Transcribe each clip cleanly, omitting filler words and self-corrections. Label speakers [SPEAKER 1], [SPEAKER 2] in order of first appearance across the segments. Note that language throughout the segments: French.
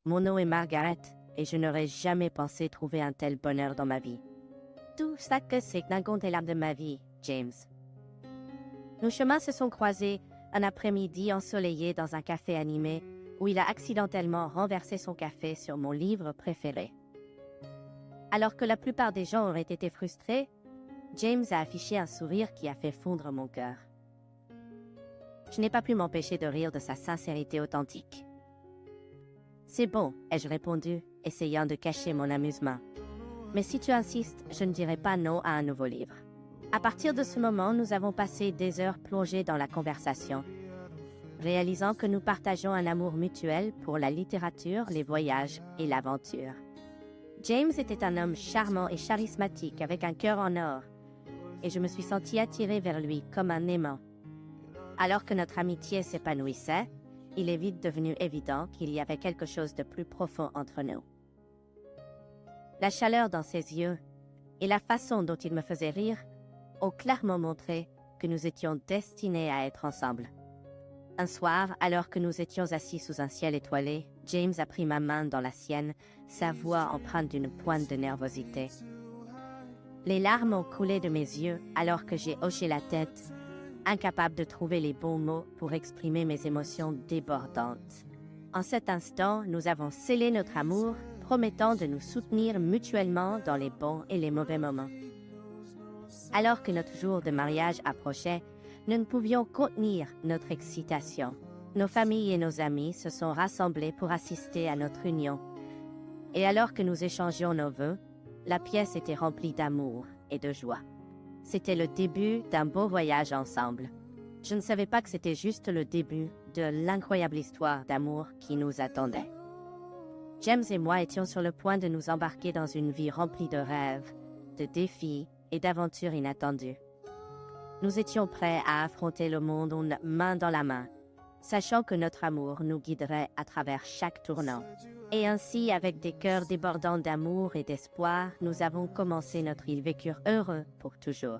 [SPEAKER 1] Mon nom est Margaret et je n'aurais jamais pensé trouver un tel bonheur dans ma vie. Tout ça que c'est que l'âme de ma vie, James. Nos chemins se sont croisés un après-midi ensoleillé dans un café animé où il a accidentellement renversé son café sur mon livre préféré. Alors que la plupart des gens auraient été frustrés, James a affiché un sourire qui a fait fondre mon cœur. Je n'ai pas pu m'empêcher de rire de sa sincérité authentique. « C'est bon », ai-je répondu, essayant de cacher mon amusement. « Mais si tu insistes, je ne dirai pas non à un nouveau livre. » À partir de ce moment, nous avons passé des heures plongées dans la conversation, réalisant que nous partageons un amour mutuel pour la littérature, les voyages et l'aventure. James était un homme charmant et charismatique avec un cœur en or, et je me suis sentie attirée vers lui comme un aimant. Alors que notre amitié s'épanouissait, il est vite devenu évident qu'il y avait quelque chose de plus profond entre nous. La chaleur dans ses yeux et la façon dont il me faisait rire ont clairement montré que nous étions destinés à être ensemble. Un soir, alors que nous étions assis sous un ciel étoilé, James a pris ma main dans la sienne, sa voix empreinte d'une pointe de nervosité. Les larmes ont coulé de mes yeux alors que j'ai hoché la tête, incapable de trouver les bons mots pour exprimer mes émotions débordantes. En cet instant, nous avons scellé notre amour, promettant de nous soutenir mutuellement dans les bons et les mauvais moments. Alors que notre jour de mariage approchait, nous ne pouvions contenir notre excitation. Nos familles et nos amis se sont rassemblés pour assister à notre union. Et alors que nous échangions nos vœux, la pièce était remplie d'amour et de joie. C'était le début d'un beau voyage ensemble. Je ne savais pas que c'était juste le début de l'incroyable histoire d'amour qui nous attendait. James et moi étions sur le point de nous embarquer dans une vie remplie de rêves, de défis et d'aventures inattendues. Nous étions prêts à affronter le monde main dans la main, sachant que notre amour nous guiderait à travers chaque tournant. Et ainsi, avec des cœurs débordants d'amour et d'espoir, nous avons commencé notre île vécure heureux pour toujours.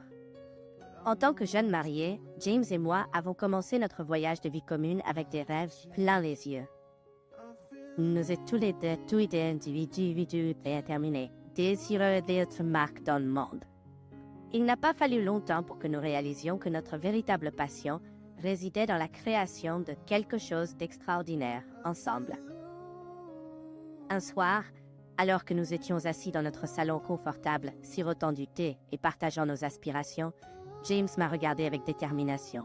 [SPEAKER 1] En tant que jeunes mariés, James et moi avons commencé notre voyage de vie commune avec des rêves plein les yeux. Nous étions tous les deux individus déterminés, désireux d'être marqués dans le monde. Il n'a pas fallu longtemps pour que nous réalisions que notre véritable passion résidait dans la création de quelque chose d'extraordinaire ensemble. Un soir, alors que nous étions assis dans notre salon confortable, sirotant du thé et partageant nos aspirations, James m'a regardé avec détermination.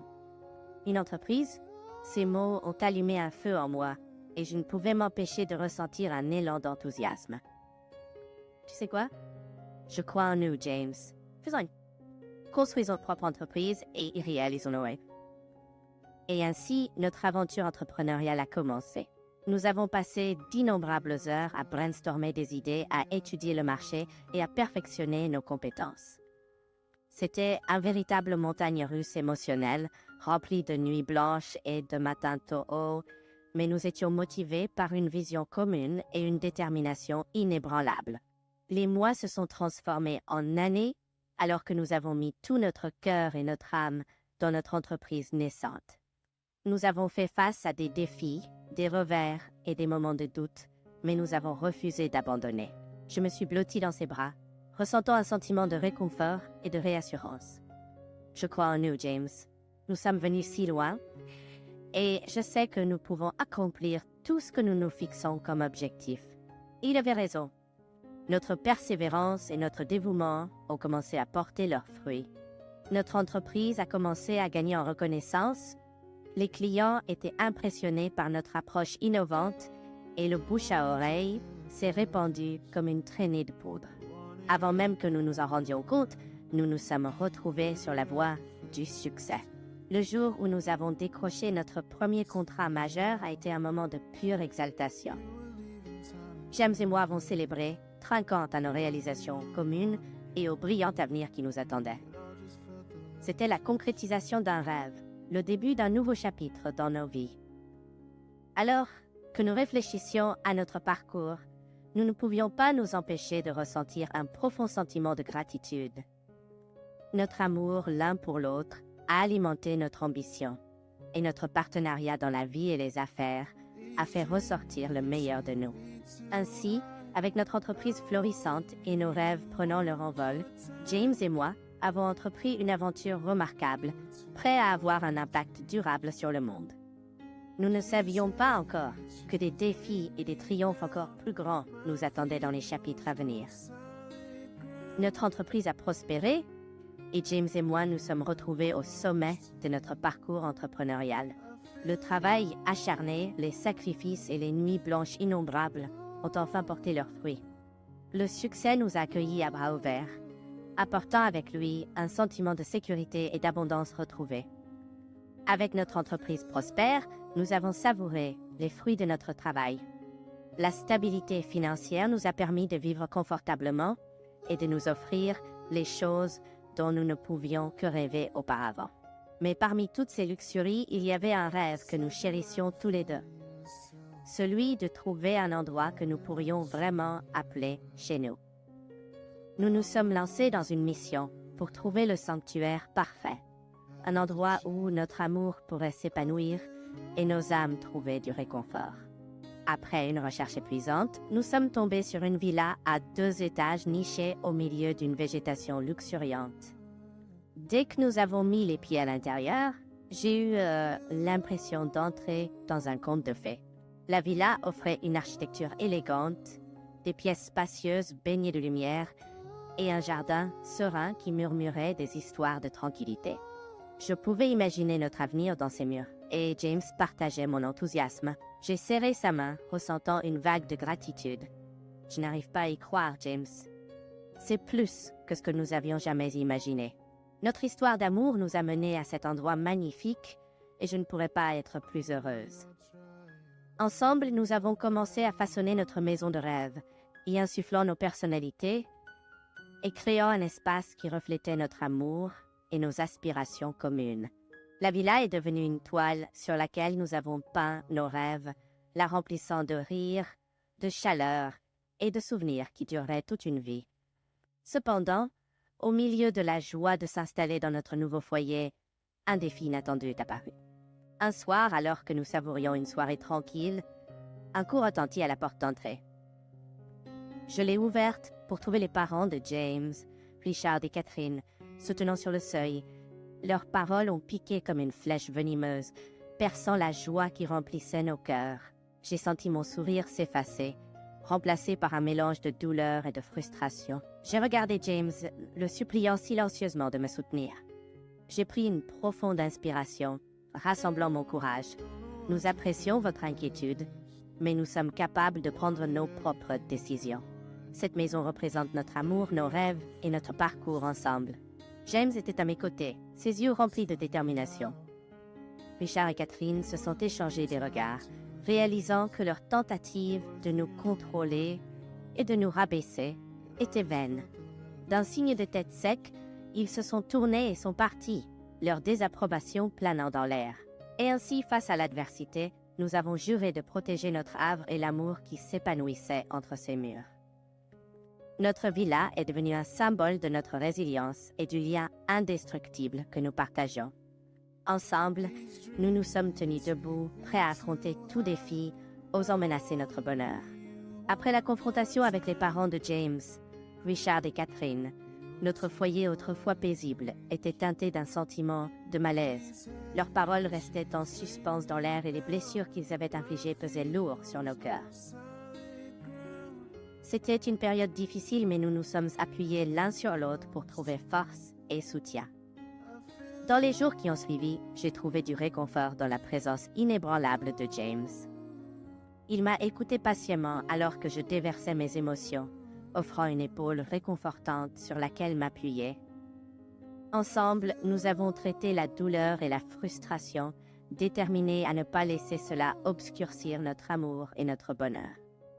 [SPEAKER 1] Une entreprise? Ces mots ont allumé un feu en moi et je ne pouvais m'empêcher de ressentir un élan d'enthousiasme. Tu sais quoi? Je crois en nous, James. Faisons. Construisons notre propre entreprise et réalisons nos rêves. Et ainsi, notre aventure entrepreneuriale a commencé. Nous avons passé d'innombrables heures à brainstormer des idées, à étudier le marché et à perfectionner nos compétences. C'était un véritable montagne russe émotionnelle, rempli de nuits blanches et de matins tôt, mais nous étions motivés par une vision commune et une détermination inébranlable. Les mois se sont transformés en années alors que nous avons mis tout notre cœur et notre âme dans notre entreprise naissante. Nous avons fait face à des défis, des revers et des moments de doute, mais nous avons refusé d'abandonner. Je me suis blottie dans ses bras, ressentant un sentiment de réconfort et de réassurance. Je crois en nous, James. Nous sommes venus si loin, et je sais que nous pouvons accomplir tout ce que nous nous fixons comme objectif. Il avait raison. Notre persévérance et notre dévouement ont commencé à porter leurs fruits. Notre entreprise a commencé à gagner en reconnaissance. Les clients étaient impressionnés par notre approche innovante et le bouche à oreille s'est répandu comme une traînée de poudre. Avant même que nous nous en rendions compte, nous nous sommes retrouvés sur la voie du succès. Le jour où nous avons décroché notre premier contrat majeur a été un moment de pure exaltation. James et moi avons célébré, trinquant à nos réalisations communes et au brillant avenir qui nous attendait. C'était la concrétisation d'un rêve, le début d'un nouveau chapitre dans nos vies. Alors que nous réfléchissions à notre parcours, nous ne pouvions pas nous empêcher de ressentir un profond sentiment de gratitude. Notre amour l'un pour l'autre a alimenté notre ambition, et notre partenariat dans la vie et les affaires a fait ressortir le meilleur de nous. Ainsi, avec notre entreprise florissante et nos rêves prenant leur envol, James et moi avons entrepris une aventure remarquable, prêt à avoir un impact durable sur le monde. Nous ne savions pas encore que des défis et des triomphes encore plus grands nous attendaient dans les chapitres à venir. Notre entreprise a prospéré et James et moi nous sommes retrouvés au sommet de notre parcours entrepreneurial. Le travail acharné, les sacrifices et les nuits blanches innombrables ont enfin porté leurs fruits. Le succès nous a accueillis à bras ouverts, apportant avec lui un sentiment de sécurité et d'abondance retrouvée. Avec notre entreprise prospère, nous avons savouré les fruits de notre travail. La stabilité financière nous a permis de vivre confortablement et de nous offrir les choses dont nous ne pouvions que rêver auparavant. Mais parmi toutes ces luxuries, il y avait un rêve que nous chérissions tous les deux. Celui de trouver un endroit que nous pourrions vraiment appeler chez nous. Nous nous sommes lancés dans une mission pour trouver le sanctuaire parfait. Un endroit où notre amour pourrait s'épanouir et nos âmes trouver du réconfort. Après une recherche épuisante, nous sommes tombés sur une villa à 2 étages nichée au milieu d'une végétation luxuriante. Dès que nous avons mis les pieds à l'intérieur, j'ai eu l'impression d'entrer dans un conte de fées. La villa offrait une architecture élégante, des pièces spacieuses baignées de lumière et un jardin serein qui murmurait des histoires de tranquillité. Je pouvais imaginer notre avenir dans ces murs, et James partageait mon enthousiasme. J'ai serré sa main, ressentant une vague de gratitude. Je n'arrive pas à y croire, James. C'est plus que ce que nous avions jamais imaginé. Notre histoire d'amour nous a menés à cet endroit magnifique, et je ne pourrais pas être plus heureuse. Ensemble, nous avons commencé à façonner notre maison de rêve, y insufflant nos personnalités et créant un espace qui reflétait notre amour et nos aspirations communes. La villa est devenue une toile sur laquelle nous avons peint nos rêves, la remplissant de rires, de chaleur et de souvenirs qui dureraient toute une vie. Cependant, au milieu de la joie de s'installer dans notre nouveau foyer, un défi inattendu est apparu. Un soir, alors que nous savourions une soirée tranquille, un coup retentit à la porte d'entrée. Je l'ai ouverte pour trouver les parents de James, Richard et Catherine, se tenant sur le seuil. Leurs paroles ont piqué comme une flèche venimeuse, perçant la joie qui remplissait nos cœurs. J'ai senti mon sourire s'effacer, remplacé par un mélange de douleur et de frustration. J'ai regardé James, le suppliant silencieusement de me soutenir. J'ai pris une profonde inspiration, rassemblant mon courage. Nous apprécions votre inquiétude, mais nous sommes capables de prendre nos propres décisions. Cette maison représente notre amour, nos rêves et notre parcours ensemble. James était à mes côtés, ses yeux remplis de détermination. Richard et Catherine se sont échangés des regards, réalisant que leur tentative de nous contrôler et de nous rabaisser était vaine. D'un signe de tête sec, ils se sont tournés et sont partis, leur désapprobation planant dans l'air. Et ainsi, face à l'adversité, nous avons juré de protéger notre havre et l'amour qui s'épanouissait entre ces murs. Notre villa est devenue un symbole de notre résilience et du lien indestructible que nous partageons. Ensemble, nous nous sommes tenus debout, prêts à affronter tout défi, osant menacer notre bonheur. Après la confrontation avec les parents de James, Richard et Catherine, notre foyer autrefois paisible était teinté d'un sentiment de malaise. Leurs paroles restaient en suspens dans l'air et les blessures qu'ils avaient infligées pesaient lourd sur nos cœurs. C'était une période difficile, mais nous nous sommes appuyés l'un sur l'autre pour trouver force et soutien. Dans les jours qui ont suivi, j'ai trouvé du réconfort dans la présence inébranlable de James. Il m'a écouté patiemment alors que je déversais mes émotions, offrant une épaule réconfortante sur laquelle m'appuyer. Ensemble, nous avons traité la douleur et la frustration, déterminés à ne pas laisser cela obscurcir notre amour et notre bonheur.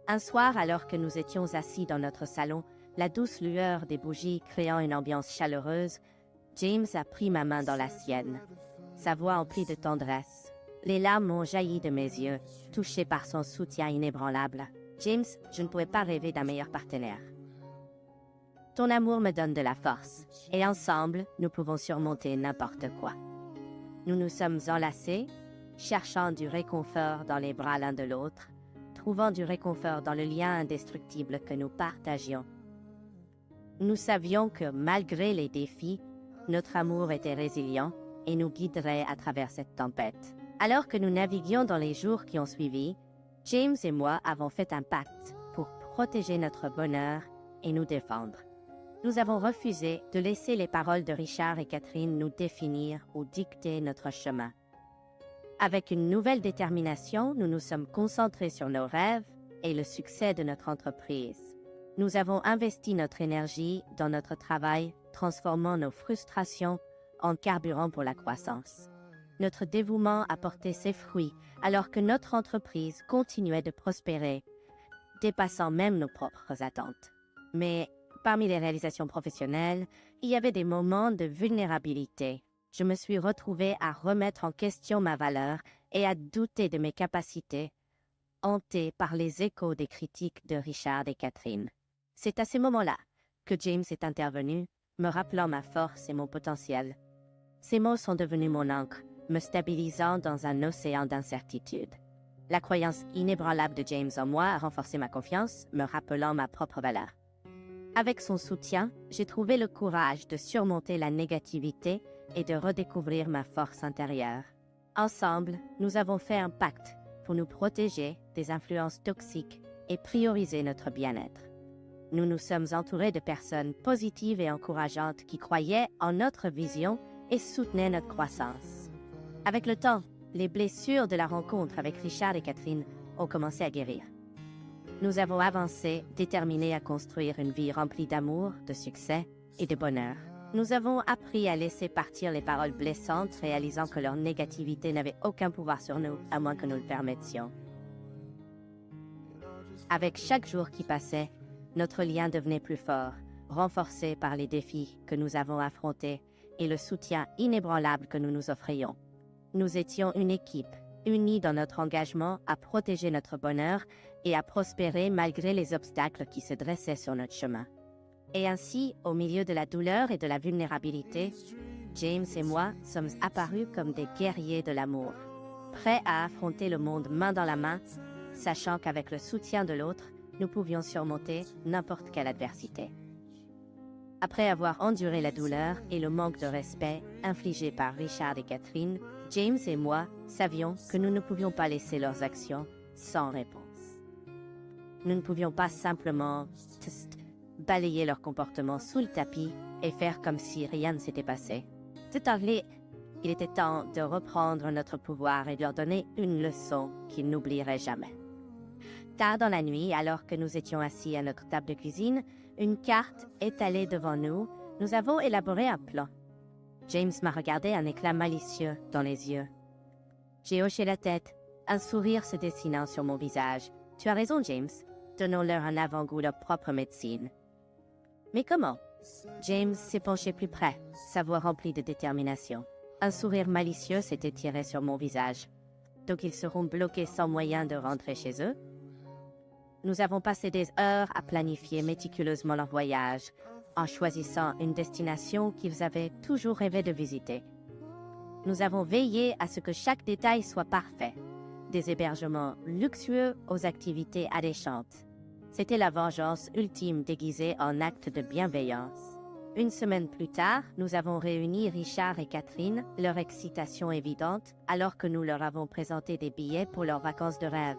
[SPEAKER 1] Un soir, alors que nous étions assis dans notre salon, la douce lueur des bougies créant une ambiance chaleureuse, James a pris ma main dans la sienne, sa voix emplie de tendresse. Les larmes ont jailli de mes yeux, touchés par son soutien inébranlable. James, je ne pouvais pas rêver d'un meilleur partenaire. Ton amour me donne de la force, et ensemble, nous pouvons surmonter n'importe quoi. Nous nous sommes enlacés, cherchant du réconfort dans les bras l'un de l'autre, trouvant du réconfort dans le lien indestructible que nous partagions. Nous savions que malgré les défis, notre amour était résilient et nous guiderait à travers cette tempête. Alors que nous naviguions dans les jours qui ont suivi, James et moi avons fait un pacte pour protéger notre bonheur et nous défendre. Nous avons refusé de laisser les paroles de Richard et Catherine nous définir ou dicter notre chemin. Avec une nouvelle détermination, nous nous sommes concentrés sur nos rêves et le succès de notre entreprise. Nous avons investi notre énergie dans notre travail, transformant nos frustrations en carburant pour la croissance. Notre dévouement a porté ses fruits alors que notre entreprise continuait de prospérer, dépassant même nos propres attentes. Mais parmi les réalisations professionnelles, il y avait des moments de vulnérabilité. Je me suis retrouvée à remettre en question ma valeur et à douter de mes capacités, hantée par les échos des critiques de Richard et Catherine. C'est à ces moments-là que James est intervenu, me rappelant ma force et mon potentiel. Ces mots sont devenus mon ancre, me stabilisant dans un océan d'incertitude. La croyance inébranlable de James en moi a renforcé ma confiance, me rappelant ma propre valeur. Avec son soutien, j'ai trouvé le courage de surmonter la négativité et de redécouvrir ma force intérieure. Ensemble, nous avons fait un pacte pour nous protéger des influences toxiques et prioriser notre bien-être. Nous nous sommes entourés de personnes positives et encourageantes qui croyaient en notre vision et soutenaient notre croissance. Avec le temps, les blessures de la rencontre avec Richard et Catherine ont commencé à guérir. Nous avons avancé, déterminés à construire une vie remplie d'amour, de succès et de bonheur. Nous avons appris à laisser partir les paroles blessantes, réalisant que leur négativité n'avait aucun pouvoir sur nous, à moins que nous le permettions. Avec chaque jour qui passait, notre lien devenait plus fort, renforcé par les défis que nous avons affrontés et le soutien inébranlable que nous nous offrions. Nous étions une équipe, unis dans notre engagement à protéger notre bonheur et à prospérer malgré les obstacles qui se dressaient sur notre chemin. Et ainsi, au milieu de la douleur et de la vulnérabilité, James et moi sommes apparus comme des guerriers de l'amour, prêts à affronter le monde main dans la main, sachant qu'avec le soutien de l'autre, nous pouvions surmonter n'importe quelle adversité. Après avoir enduré la douleur et le manque de respect infligé par Richard et Catherine, James et moi savions que nous ne pouvions pas laisser leurs actions sans réponse. Nous ne pouvions pas simplement balayer leur comportement sous le tapis et faire comme si rien ne s'était passé. Il était temps de reprendre notre pouvoir et de leur donner une leçon qu'ils n'oublieraient jamais. Tard dans la nuit, alors que nous étions assis à notre table de cuisine, une carte étalée devant nous, nous avons élaboré un plan. James m'a regardé, un éclat malicieux dans les yeux. J'ai hoché la tête, un sourire se dessinant sur mon visage. Tu as raison, James. Donnons-leur un avant-goût de leur propre médecine. Mais comment? James s'est penché plus près, sa voix remplie de détermination. Un sourire malicieux s'est étiré sur mon visage. Donc ils seront bloqués sans moyen de rentrer chez eux? Nous avons passé des heures à planifier méticuleusement leur voyage, en choisissant une destination qu'ils avaient toujours rêvé de visiter. Nous avons veillé à ce que chaque détail soit parfait, des hébergements luxueux aux activités alléchantes. C'était la vengeance ultime déguisée en acte de bienveillance. Une semaine plus tard, nous avons réuni Richard et Catherine, leur excitation évidente, alors que nous leur avons présenté des billets pour leurs vacances de rêve.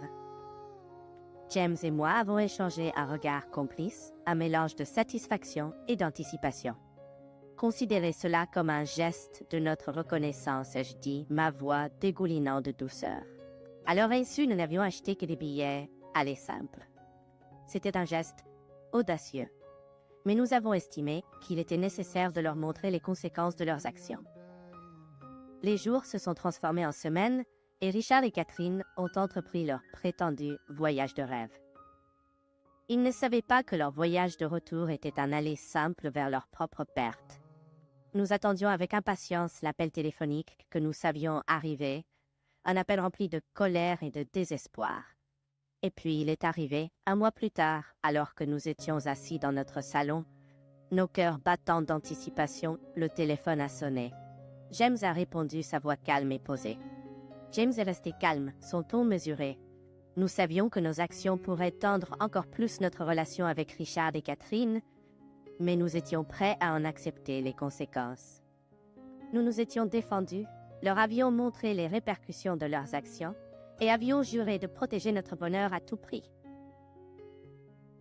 [SPEAKER 1] James et moi avons échangé un regard complice, un mélange de satisfaction et d'anticipation. Considérez cela comme un geste de notre reconnaissance, ai-je dit, ma voix dégoulinant de douceur. À leur insu, nous n'avions acheté que des billets aller simples. C'était un geste audacieux, mais nous avons estimé qu'il était nécessaire de leur montrer les conséquences de leurs actions. Les jours se sont transformés en semaines, et Richard et Catherine ont entrepris leur prétendu voyage de rêve. Ils ne savaient pas que leur voyage de retour était un aller simple vers leur propre perte. Nous attendions avec impatience l'appel téléphonique que nous savions arriver, un appel rempli de colère et de désespoir. Et puis il est arrivé, un mois plus tard, alors que nous étions assis dans notre salon, nos cœurs battant d'anticipation, le téléphone a sonné. James a répondu, sa voix calme et posée. James est resté calme, son ton mesuré. Nous savions que nos actions pourraient tendre encore plus notre relation avec Richard et Catherine, mais nous étions prêts à en accepter les conséquences. Nous nous étions défendus, leur avions montré les répercussions de leurs actions et avions juré de protéger notre bonheur à tout prix.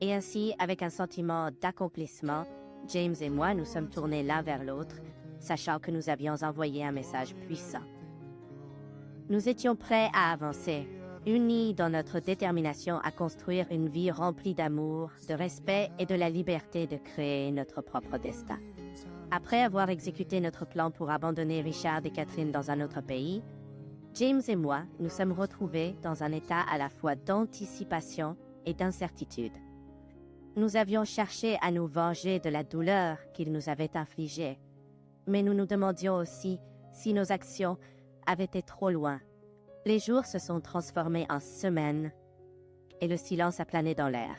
[SPEAKER 1] Et ainsi, avec un sentiment d'accomplissement, James et moi nous sommes tournés l'un vers l'autre, sachant que nous avions envoyé un message puissant. Nous étions prêts à avancer, unis dans notre détermination à construire une vie remplie d'amour, de respect et de la liberté de créer notre propre destin. Après avoir exécuté notre plan pour abandonner Richard et Catherine dans un autre pays, James et moi nous sommes retrouvés dans un état à la fois d'anticipation et d'incertitude. Nous avions cherché à nous venger de la douleur qu'ils nous avaient infligée, mais nous nous demandions aussi si nos actions avaient été trop loin. Les jours se sont transformés en semaines et le silence a plané dans l'air.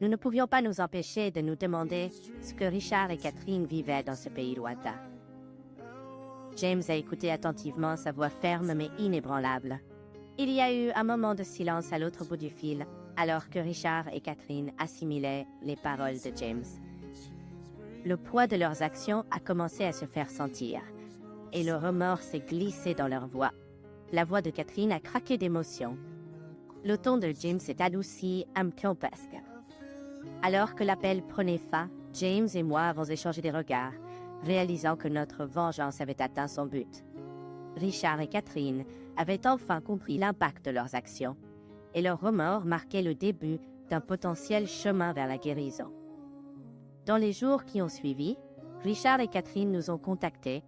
[SPEAKER 1] Nous ne pouvions pas nous empêcher de nous demander ce que Richard et Catherine vivaient dans ce pays lointain. James a écouté attentivement sa voix ferme mais inébranlable. Il y a eu un moment de silence à l'autre bout du fil, alors que Richard et Catherine assimilaient les paroles de James. Le poids de leurs actions a commencé à se faire sentir, et le remords s'est glissé dans leur voix. La voix de Catherine a craqué d'émotion. Le ton de James s'est adouci un peu presque. Alors que l'appel prenait fin, James et moi avons échangé des regards, réalisant que notre vengeance avait atteint son but. Richard et Catherine avaient enfin compris l'impact de leurs actions, et leur remords marquait le début d'un potentiel chemin vers la guérison. Dans les jours qui ont suivi, Richard et Catherine nous ont contactés,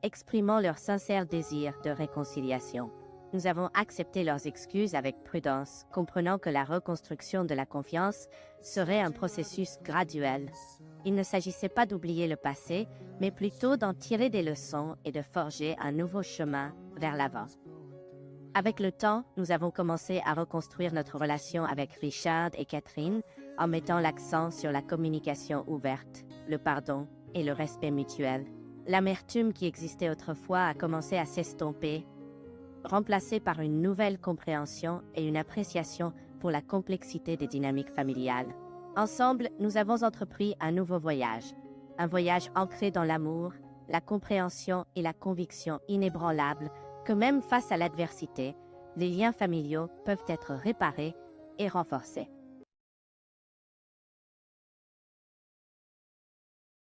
[SPEAKER 1] exprimant leur sincère désir de réconciliation. Nous avons accepté leurs excuses avec prudence, comprenant que la reconstruction de la confiance serait un processus graduel. Il ne s'agissait pas d'oublier le passé, mais plutôt d'en tirer des leçons et de forger un nouveau chemin vers l'avant. Avec le temps, nous avons commencé à reconstruire notre relation avec Richard et Catherine en mettant l'accent sur la communication ouverte, le pardon et le respect mutuel. L'amertume qui existait autrefois a commencé à s'estomper, remplacée par une nouvelle compréhension et une appréciation pour la complexité des dynamiques familiales. Ensemble, nous avons entrepris un nouveau voyage, un voyage ancré dans l'amour, la compréhension et la conviction inébranlable que même face à l'adversité, les liens familiaux peuvent être réparés et renforcés.